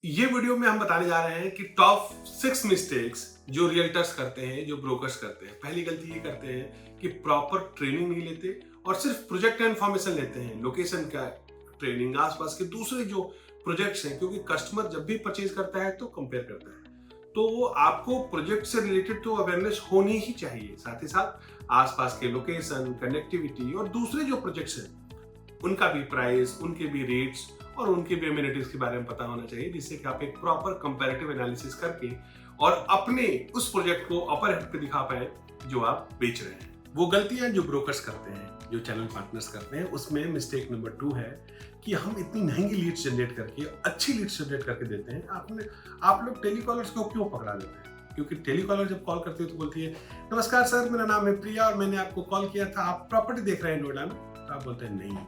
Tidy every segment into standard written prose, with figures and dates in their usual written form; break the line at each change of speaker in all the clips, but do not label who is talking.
ये वीडियो में हम बताने जा रहे हैं कि टॉप 6 मिस्टेक्स जो रियल्टर्स करते हैं, जो ब्रोकर्स करते हैं। पहली गलती ये करते हैं कि प्रॉपर ट्रेनिंग नहीं लेते और सिर्फ प्रोजेक्ट का इन्फॉर्मेशन लेते हैं, लोकेशन का ट्रेनिंग, आसपास के दूसरे जो प्रोजेक्ट्स हैं, क्योंकि कस्टमर जब भी परचेज करता है तो कंपेयर करता है। तो आपको प्रोजेक्ट से रिलेटेड तो अवेयरनेस होनी ही चाहिए, साथ ही साथ आसपास के लोकेशन, कनेक्टिविटी और दूसरे जो प्रोजेक्ट्स हैं उनका भी प्राइस, उनके भी रेट्स और उनके भी अम्यूनिटीज के बारे में पता होना चाहिए, जिससे कि आप एक प्रॉपर कंपैरेटिव एनालिसिस करके और अपने उस प्रोजेक्ट को अपर हेड पे दिखा पाए जो आप बेच रहे हैं। वो गलतियां जो ब्रोकर्स करते हैं, जो चैनल पार्टनर्स करते हैं, उसमें मिस्टेक नंबर 2 है कि हम इतनी महंगी लीड्स जनरेट करके, अच्छी लीड्स जनरेट करके देते हैं। आप लोग टेलीकॉलर्स को क्यों पकड़ा देते हैं? क्योंकि टेलीकॉलर जब कॉल करती है तो बोलती है, नमस्कार सर, मेरा नाम है प्रिया और मैंने आपको कॉल किया था, आप प्रॉपर्टी देख रहे हैं नोएडा में? तो आप बोलते हैं नहीं,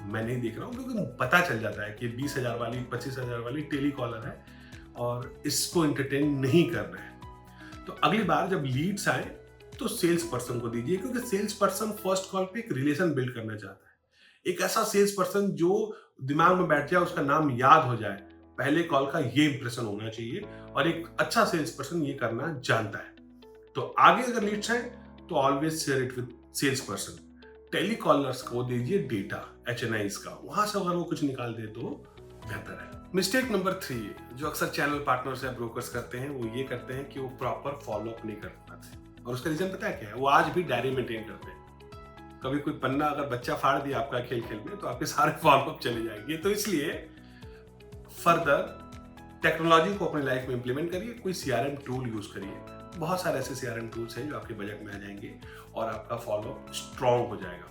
मैं नहीं देख रहा हूँ, क्योंकि पता चल जाता है कि 20,000 वाली, 25,000 वाली टेली कॉलर है और इसको एंटरटेन नहीं करना है। तो अगली बार जब लीड्स आए तो सेल्स पर्सन को दीजिए, क्योंकि सेल्स पर्सन फर्स्ट कॉल पे एक रिलेशन बिल्ड करना चाहता है। एक ऐसा सेल्स पर्सन जो दिमाग में बैठ जाए, उसका नाम याद हो जाए, पहले कॉल का ये इंप्रेशन होना चाहिए और एक अच्छा सेल्स पर्सन ये करना जानता है। तो आगे अगर लीड्स आए तो always share it with sales person. Telecallers को दीजिए डेटा HNIs का, वहां से अगर वो कुछ निकाल दे तो बेहतर है। मिस्टेक नंबर 3 जो अक्सर चैनल पार्टनर्स या ब्रोकर्स करते हैं, वो ये करते हैं कि वो प्रॉपर फॉलोअप नहीं कर पाते और उसका रीजन पता है क्या है? वो आज भी डायरी मेंटेन करते हैं। कभी कोई पन्ना अगर बच्चा फाड़ दिया आपका खेल खेल में तो आपके सारे फॉलोअप चले जाएंगे। तो इसलिए फर्दर टेक्नोलॉजी को अपनी लाइफ में इंप्लीमेंट करिए, कोई CRM टूल यूज करिए। बहुत सारे ऐसे CRM टूल्स हैं जो आपके बजट में आ जाएंगे और आपका फॉलोअप स्ट्रांग हो जाएगा।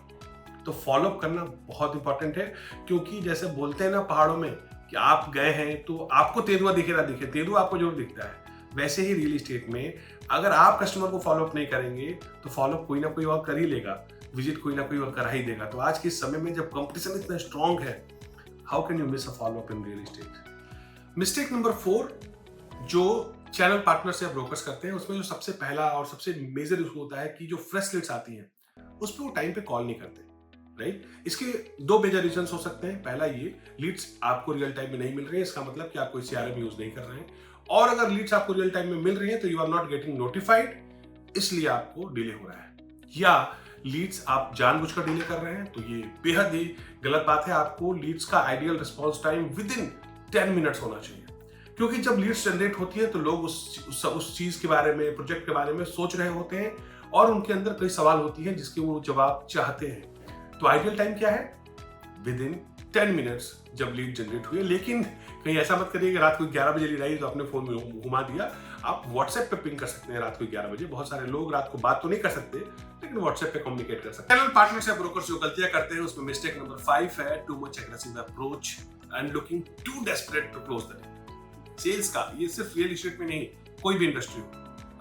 तो फॉलोअप करना बहुत इंपॉर्टेंट है, क्योंकि जैसे बोलते हैं ना पहाड़ों में कि आप गए हैं तो आपको तेंदुआ दिखे ना दिखे, तेंदुआ आपको जरूर दिखता है। वैसे ही रियल एस्टेट में अगर आप कस्टमर को फॉलोअप नहीं करेंगे तो फॉलोअप कोई ना कोई और कर ही लेगा, विजिट कोई ना कोई और करा ही देगा। तो आज के इस समय में जब कंपटीशन इतना स्ट्रांग है, how can you miss a follow up in real estate? Mistake number 4 जो चैनल पार्टनर्स या ब्रोकर्स करते हैं, उसमें जो सबसे पहला और सबसे मेजर इशू होता है कि जो फ्रेश लीड्स आती हैं उस पर वो टाइम पे कॉल नहीं करते। राइट, इसके दो मेजर रीजन हो सकते हैं। पहला, ये लीड्स आपको रियल टाइम में नहीं मिल रही है, इसका मतलब कि आप कोई CRM यूज नहीं कर रहे हैं। और अगर लीड्स आपको रियल टाइम में मिल रही है तो you are not getting notified, इसलिए आपको डिले हो रहा है। या लीड्स आप जानबूझकर डिले कर रहे हैं, तो ये बेहद ही गलत बात है। आपको लीड्स का ideal response time with in 10 minutes होना चाहिए, क्योंकि जब लीड्स जनरेट होती है तो लोग उस चीज के बारे में, प्रोजेक्ट के बारे में सोच रहे होते हैं और उनके अंदर कई सवाल होती हैं जिसके वो जवाब चाहते हैं। तो आइडियल टाइम क्या है? विद इन 10 मिनट्स जब लीड जनरेट हुई है। लेकिन कहीं ऐसा मत करिए कि रात को 11 बजे लीड आई तो आपने फोन में घुमा दिया। आप व्हाट्सएप पे पिंग कर सकते हैं रात को 11 बजे। बहुत सारे लोग रात को बात तो नहीं कर सकते, लेकिन व्हाट्सएप पे कम्युनिकेट कर सकते हैं। चैनल पार्टनर्स या ब्रोकर्स जो गलतियां करते हैं, उसमें मिस्टेक नंबर 5 है too much aggressive approach and looking too desperate to close the deal. Sales का, ये सिर्फ रियल एस्टेट में नहीं, कोई भी इंडस्ट्री हो,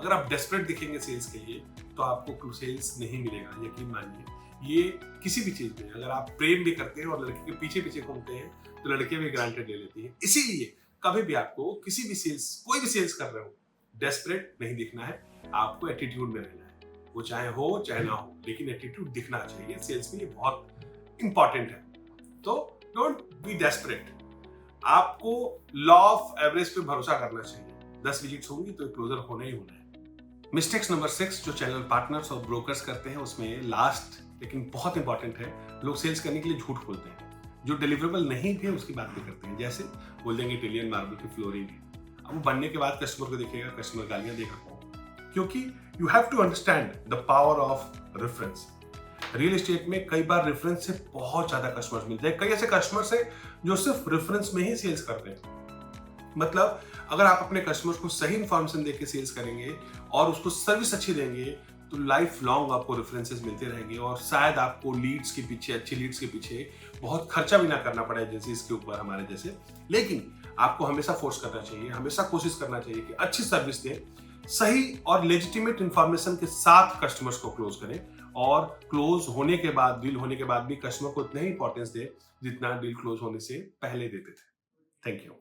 अगर आप डेस्परेट दिखेंगे सेल्स के लिए तो आपको सेल्स नहीं मिलेगा, यकीन मानिए। ये किसी भी चीज में, अगर आप प्रेम भी करते हैं और लड़के के पीछे पीछे घूमते हैं तो लड़के भी ग्रांटेड ले लेती हैं। इसीलिए कभी भी आपको किसी भी सेल्स, कोई भी सेल्स कर रहे हो, डेस्परेट नहीं दिखना है, आपको एटीट्यूड में रहना है। वो चाहे हो चाहे ना हो, लेकिन एटीट्यूड दिखना चाहिए। सेल्स में ये बहुत इंपॉर्टेंट है। तो डोंट बी डेस्परेट। आपको लॉ ऑफ एवरेज पे भरोसा करना चाहिए। 10 विजिट्स होंगी तो क्लोजर होना ही होना है। मिस्टेक्स नंबर 6 जो चैनल पार्टनर्स और ब्रोकर्स करते हैं, उसमें लास्ट लेकिन बहुत इंपॉर्टेंट है, लोग सेल्स करने के लिए झूठ बोलते हैं। जो डिलीवरेबल नहीं थे उसकी बात भी करते हैं। जैसे बोल देंगे इटालियन मार्बल की फ्लोरिंग है, अब वो बनने के बाद कस्टमर को दिखेगा, कस्टमर गालियां देगा, क्योंकि you have to understand the power of reference. Real estate में कई बार रेफरेंस से बहुत ज्यादा कस्टमर्स मिलते हैं। कई ऐसे कस्टमर्स हैं जो सिर्फ रेफरेंस में ही सेल्स करते हैं। मतलब अगर आप अपने कस्टमर्स को सही इंफॉर्मेशन देके सेल्स करेंगे और उसको सर्विस अच्छी देंगे तो लाइफ लॉन्ग आपको रेफरेंसेस मिलते रहेंगे और शायद आपको लीड्स के पीछे, अच्छी लीड्स के पीछे बहुत खर्चा भी ना करना पड़े एजेंसीज के ऊपर, हमारे जैसे। लेकिन आपको हमेशा फोर्स करना चाहिए, हमेशा कोशिश करना चाहिए कि अच्छी सर्विस दें, सही और लेजिटिमेट इंफॉर्मेशन के साथ कस्टमर्स को क्लोज करें और क्लोज होने के बाद, डील होने के बाद भी कस्टमर को उतना ही इंपॉर्टेंस दें जितना डील क्लोज होने से पहले देते थे। Thank you.